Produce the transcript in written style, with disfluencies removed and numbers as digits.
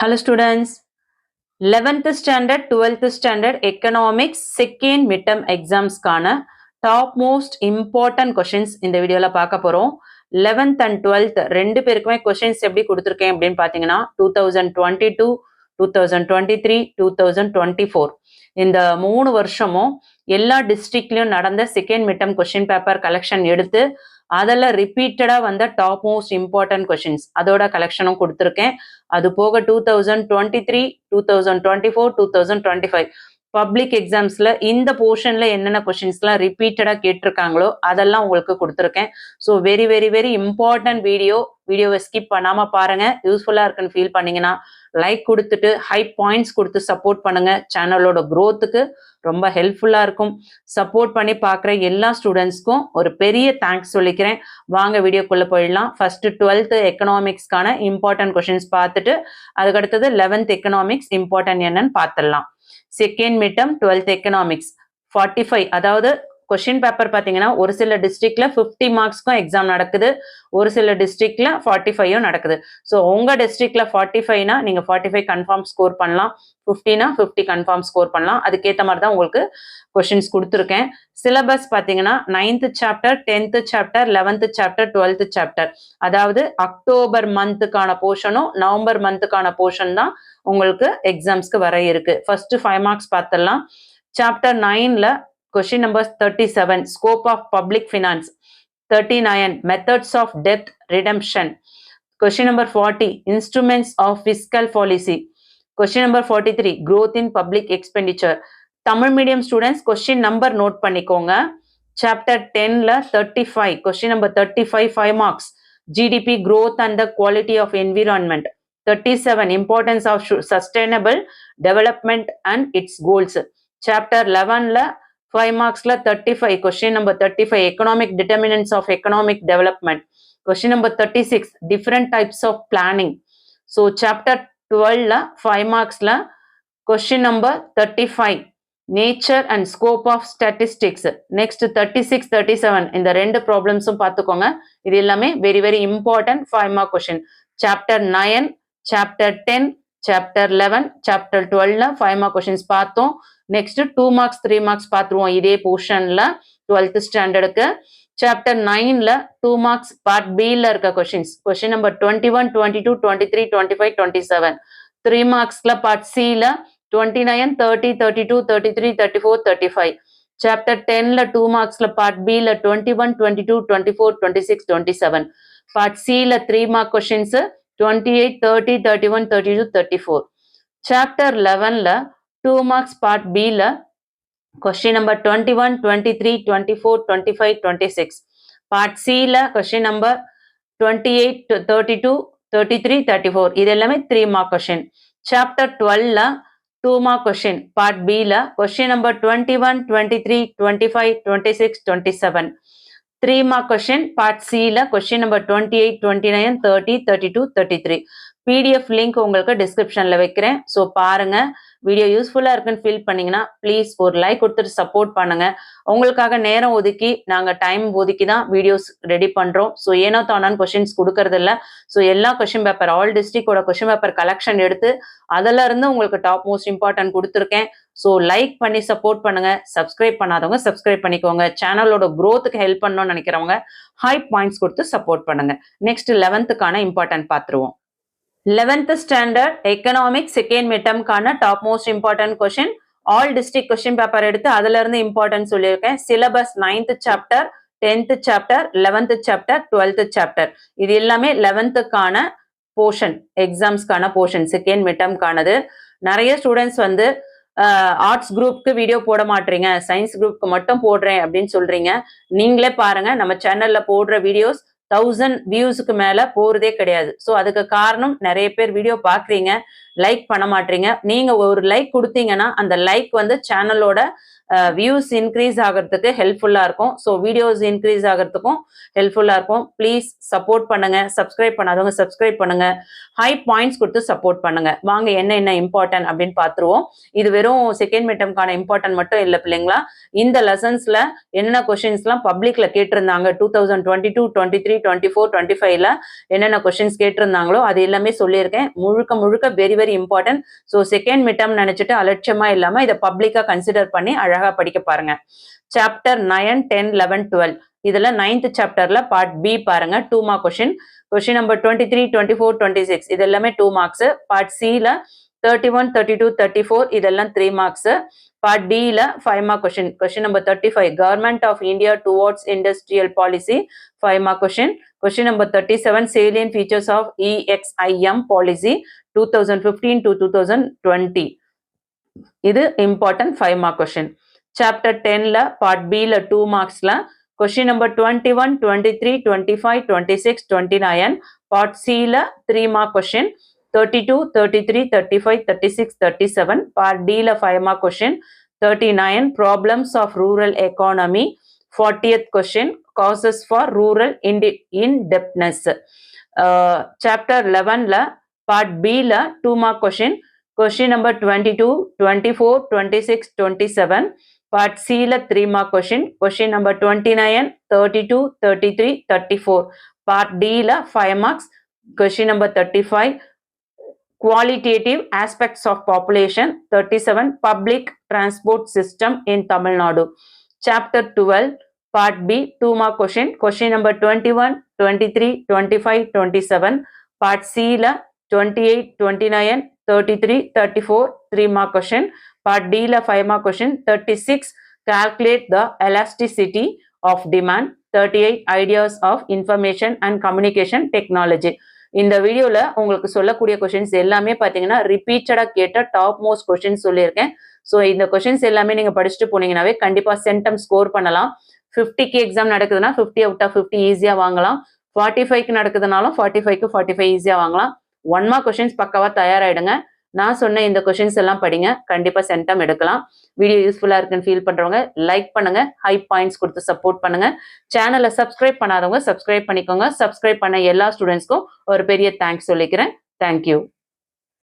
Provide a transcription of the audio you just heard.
Hello students, 11th standard 12th standard economics second midterm exams கான top most important questions இந்த வீடியோல பார்க்க போறோம். 11th and 12th ரெண்டு பேருக்குமே questions எப்படி கொடுத்திருக்கேன் அப்படின்னு பார்த்தீங்கன்னா 2022 2023 2024 இந்த 3 வருஷமும் எல்லா டிஸ்ட்ரிக்ட்லயும் நடந்த second midterm question paper collection எடுத்து அதில் ரிப்பீட்டடாக வந்த டாப் மோஸ்ட் இம்பார்ட்டன்ட் கொஷின்ஸ் அதோட கலெக்ஷனும் கொடுத்துருக்கேன். அது போக 2023 2024 2025 பப்ளிக் எக்ஸாம்ஸில் இந்த போர்ஷனில் என்னென்ன கொஷின்ஸ்லாம் ரிப்பீட்டடாக கேட்டிருக்காங்களோ அதெல்லாம் உங்களுக்கு கொடுத்துருக்கேன். So very very very important வீடியோவை ஸ்கிப் பண்ணாமல் பாருங்கள். யூஸ்ஃபுல்லாக இருக்குன்னு ஃபீல் பண்ணிங்கன்னா லைக் கொடுத்துட்டு ஹை பாயிண்ட்ஸ் கொடுத்து சப்போர்ட் பண்ணுங்கள். சேனலோட க்ரோத்துக்கு ரொம்ப ஹெல்ப்ஃபுல்லாக இருக்கும். சப்போர்ட் பண்ணி பார்க்குற எல்லா ஸ்டூடெண்ட்ஸ்க்கும் ஒரு பெரிய தேங்க்ஸ் சொல்லிக்கிறேன். வாங்க வீடியோக்குள்ளே போயிடலாம். ஃபஸ்ட்டு 12th எக்கனாமிக்ஸ்க்கான இம்பார்ட்டன்ட் கொஷின்ஸ் பார்த்துட்டு அதுக்கடுத்தது 11th எக்கனாமிக்ஸ் இம்பார்ட்டன்ட் என்னன்னு பார்த்துடலாம். செகண்ட் மிட்டம் 12th எக்கனாமிக்ஸ் 45, அதாவது கொஸ்டின் பேப்பர் பார்த்தீங்கன்னா ஒரு சில டிஸ்ட்ரிக்ட்ல 50 மார்க்ஸ்க்கும் எக்ஸாம் நடக்குது, ஒரு சில டிஸ்ட்ரிக்ட்ல 45 நடக்குது. ஸோ உங்க டிஸ்ட்ரிக்ட்ல 45னா நீங்க 45 கன்ஃபார்ம் ஸ்கோர் பண்ணலாம், 50னா 50 கன்ஃபார்ம் ஸ்கோர் பண்ணலாம். அதுக்கேற்ற மாதிரி தான் உங்களுக்கு கொஸ்டின்ஸ் கொடுத்துருக்கேன். சிலபஸ் பார்த்தீங்கன்னா 9th chapter 10th chapter 11th chapter 12th chapter, அதாவது அக்டோபர் மந்த்துக்கான போர்ஷனும் நவம்பர் மந்த்துக்கான போர்ஷன் தான் உங்களுக்கு எக்ஸாம்ஸ்க்கு வர இருக்கு. ஃபர்ஸ்ட் 5 மார்க்ஸ் பார்த்துடலாம். சாப்டர் 9ல question number 37 scope of public finance, 39 methods of debt redemption, question number 40 instruments of fiscal policy, question number 43 growth in public expenditure. Tamil medium students question number note பண்ணிக்கோங்க. chapter 10ல 35 question number 35 5 marks GDP growth and the quality of environment, 37 importance of sustainable development and its goals. chapter 11ல 5 marksல 35 question number 35 economic determinants of economic development, question number 36 different types of planning. So chapter 12ல 5 marksல question number 35 nature and scope of statistics. next 36 37 இந்த ரெண்டு ப்ராப்ளம்ஸும் பார்த்துக்கோங்க. இது எல்லாமே very very important 5 mark question. chapter 9 chapter 10 chapter 11 chapter 12ல 5 mark questions பார்த்தோம். Next 2 marks 3 marks பார்த்துருவோம் இதே போர்ஷன்ல 12th ஸ்டாண்டர்டுக்கு. Chapter 9ல 2 marks part பில இருக்க கொஸ்டின்ஸ் கொஸ்டின் நம்பர் 21 22 23 25 27, 3 மார்க்ஸ்ல பார்ட் சில 29 30 32 33 34 35. சாப்டர் 10ல 2 மார்க்ஸ்ல பார்ட் பில 21 22 24 26 27, பார்ட் சில 3 மார்க் கொஸ்டின்ஸ் 28 30 31 32 34. சாப்டர் 11ல 2 marks part B ல question number 21 23 24 25 26, part C ல question number 28 32 33 34. இது எல்லாமே 3 mark question. chapter 12 ல 2 mark question part B ல question number 21 23 25 26 27, 3 mark question part C ல question number 28 29 30 32 33. PDF லிங்க் உங்களுக்கு டிஸ்கிரிப்ஷன்ல வைக்கிறேன். ஸோ பாருங்க. வீடியோ யூஸ்ஃபுல்லாக இருக்குன்னு ஃபீல் பண்ணீங்கன்னா ப்ளீஸ் ஒரு லைக் கொடுத்துட்டு சப்போர்ட் பண்ணுங்க. உங்களுக்காக நேரம் ஒதுக்கி நாங்கள் டைம் ஒதுக்கி தான் வீடியோஸ் ரெடி பண்ணுறோம். ஸோ ஏனோ தானான்னு கொஷின்ஸ் கொடுக்கறது இல்லை. ஸோ எல்லா கொஷின் பேப்பர் ஆல் டிஸ்ட்ரிக்டோட கொஷின் பேப்பர் கலெக்ஷன் எடுத்து அதில் இருந்து உங்களுக்கு டாப் மோஸ்ட் இம்பார்ட்டன்ட் கொடுத்துருக்கேன். ஸோ லைக் பண்ணி சப்போர்ட் பண்ணுங்க. சப்ஸ்கிரைப் பண்ணாதவங்க சப்ஸ்கிரைப் பண்ணிக்கோங்க. சேனலோட க்ரோத்துக்கு ஹெல்ப் பண்ணணும்னு நினைக்கிறவங்க ஹை பாயிண்ட்ஸ் கொடுத்து சப்போர்ட் பண்ணுங்க. நெக்ஸ்ட் 11th இம்பார்ட்டன்ட் பார்த்துருவோம். 11th ஸ்டாண்டர்ட் எக்கனாமிக்ஸ் செகண்ட் மிட்டம்கான top most important question all district question paper எடுத்து அதுல இருந்து இம்பார்ட்டன்ட் சொல்லியிருக்கேன். Syllabus 9th chapter 10th chapter 11th chapter 12th chapter, இது எல்லாமே 11th போர்ஷன் எக்ஸாம்ஸ்க்கான போர்ஷன் செகண்ட் மிட்டம்கானது. நிறைய ஸ்டூடெண்ட்ஸ் வந்து ஆர்ட்ஸ் குரூப்க்கு வீடியோ போட மாட்டீங்க, சயின்ஸ் குரூப்க்கு மட்டும் போடுறேன் அப்படின்னு சொல்றீங்க. நீங்களே பாருங்க, நம்ம சேனல்ல போடுற வீடியோஸ் 1000 வியூஸுக்கு மேல போறதே கிடையாது. ஸோ அதுக்கு காரணம் நிறைய பேர் வீடியோ பாக்குறீங்க, லைக் பண்ண மாட்டீங்க. நீங்க ஒரு லைக் கொடுத்தீங்கன்னா அந்த லைக் வந்து சேனலோட வியூஸ் இன்க்ரீஸ் ஆகிறதுக்கு ஹெல்ப்ஃபுல்லா இருக்கும். ஸோ வீடியோஸ் இன்க்ரீஸ் ஆகிறதுக்கும் ஹெல்ப்ஃபுல்லா இருக்கும். ப்ளீஸ் சப்போர்ட் பண்ணுங்க. சப்ஸ்கிரைப் பண்ணாதவங்க சப்ஸ்கிரைப் பண்ணுங்க. ஹை பாயிண்ட்ஸ் கொடுத்து சப்போர்ட் பண்ணுங்க. வாங்க என்ன இம்பார்ட்டன்ட் அப்படின்னு பார்த்துருவோம். இது வெறும் செகண்ட் மிட்டம்கான இம்பார்ட்டன்ட் மட்டும் இல்லை பிள்ளைங்களா. இந்த லெசன்ஸ்ல என்ன கொஸ்டின்ஸ்லாம் பப்ளிக்ல கேட்டிருந்தாங்க 2022 23 24, 25ல என்னென்ன கொஸ்டின்ஸ் கேட்டிருந்தாங்களோ அது எல்லாமே சொல்லியிருக்கேன். முழுக்க முழுக்க very very important. So second midterm நினைச்சிட்டு அலட்சியமா இல்லாம இதை பப்ளிக்கா கன்சிடர் பண்ணி அழகா படிக்க பாருங்க. சாப்டர் 9, 10, 11, 12 இதுல 9th சாப்டர்ல பார்ட் பி பாருங்க. 2 மார்க் கொஸ்டின். கொஸ்டின் நம்பர் 23, 24, 26 இது எல்லாமே 2 மார்க்ஸ். பார்ட் சில 31, 32, 34 இதெல்லாம் 3 மார்க்ஸ். பார்ட் டில 5 mark question. Question number 35 government of India towards industrial policy 5 mark question. Question number 37 salient features of EXIM policy 2015 to 2020 இது important 5 mark question. Chapter 10ல part பில 2 மார்க்ஸ்ல question number 21, 23, 25, 26, 29 part சில 3 mark question. 32, 33, 35, 36, 37 part டில 5 mark question. 39 problems of rural economy 40th question causes for rural indebtedness. Chapter 11ல part பில 2 mark question. Question number 22, 24, 26, 27 part சில 3 mark question. Question number 29, 32, 33, 34 part டில 5 marks. Question number 35 qualitative aspects of population 37 public transport system in Tamil Nadu. Chapter 12 part B 2 mark question. Question number 21, 23, 25, 27 part C la 28, 29, 33, 34 3 mark question. Part D la 5 mark question. 36 calculate the elasticity of demand. 38 ideas of information and communication technology. இந்த வீடியோல உங்களுக்கு சொல்லக்கூடிய questions எல்லாமே பாத்தீங்கன்னா ரிப்பீட்டடா கேட்ட top most questions சொல்லியிருக்கேன். So இந்த கொஸ்டின்ஸ் எல்லாமே நீங்க படிச்சுட்டு போனீங்கன்னாவே கண்டிப்பா சென்டம் ஸ்கோர் பண்ணலாம். 50க்கு எக்ஸாம் நடக்குதுன்னா 50 அவுட் ஆஃப் 50 ஈஸியா வாங்கலாம். 45க்கு நடக்குதுனாலும் 45க்கு 45 ஈஸியா வாங்கலாம். 1 மார்க் கொஸ்டின்ஸ் பக்காவா தயாராயிடுங்க. நான் சொன்ன இந்த கொஸ்டின்ஸ் எல்லாம் படிங்க, கண்டிப்பா சென்டம் எடுக்கலாம். வீடியோ யூஸ்ஃபுல்லா இருக்குன்னு ஃபீல் பண்றவங்க லைக் பண்ணுங்க, ஹை பாயிண்ட்ஸ் கொடுத்து சப்போர்ட் பண்ணுங்க. சேனலை சப்ஸ்கிரைப் பண்ணாதவங்க சப்ஸ்கிரைப் பண்ணிக்கோங்க. சப்ஸ்கிரைப் பண்ண எல்லா ஸ்டூடெண்ட்ஸ்க்கும் ஒரு பெரிய தேங்க்ஸ் சொல்லிக்கிறேன். தேங்க்யூ.